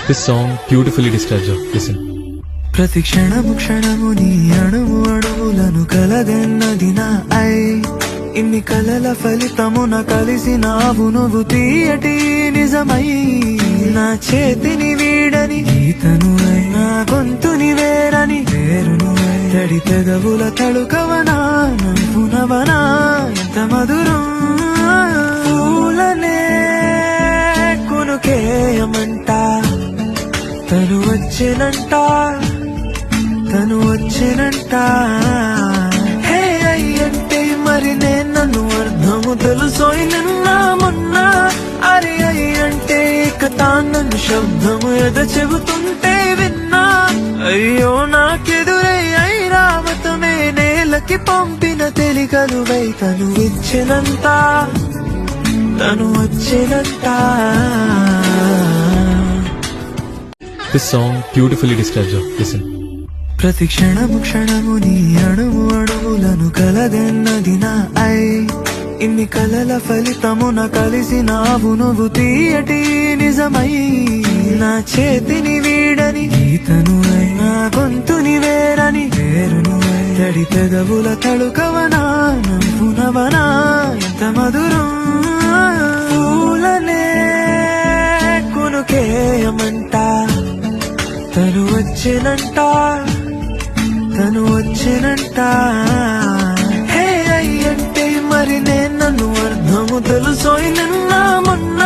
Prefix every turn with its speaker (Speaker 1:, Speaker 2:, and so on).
Speaker 1: This song beautifully describes her. Listen.
Speaker 2: ప్రతి క్షణము క్షణము నీ అణువు అణువులను కలగన్నది నా ఐ ఇన్ని కలల ఫలితమున కలిసినావు నువ్వు తీయటి నిజమై నా చేతిని వీడని గీతను నా గొంతుని వేరని వేరును తడి పెదవుల తడుకవనా నవ్వునవనా ఎంత మధురం పూలనే కునుకేయమంట తను వచ్చినంట హే అయ్యంటే మరి నేను నన్ను అర్థము తెలుసోయి నిన్న మొన్న అరే అయ్యంటే ఇక తాను శబ్దము ఎద చెబుతుంటే విన్నా అయ్యో నాకెదురై ఐరావతమే నేలకి పంపిన తెలికలువై తను వచ్చినంత
Speaker 1: This song beautifully describes her. Listen.
Speaker 2: ప్రతి క్షణము క్షణము నీ అణువు అణువులను కలగన్నది నా ఐ ఇన్ని కలల ఫలితమున కలిసినావు నువ్వు తీయటి నిజమై నా చేతిని వీడని గీతను నా గొంతుని వేరని వేరును తడి పెదవుల తడుకవనా నవ్వునవనా ఎంత మధురం పూలనే కునుకేయమంట తను వచ్చినంట హే అయ్యంటే మరి నేను నన్ను అర్థము తెలుసోయి నిన్న మొన్న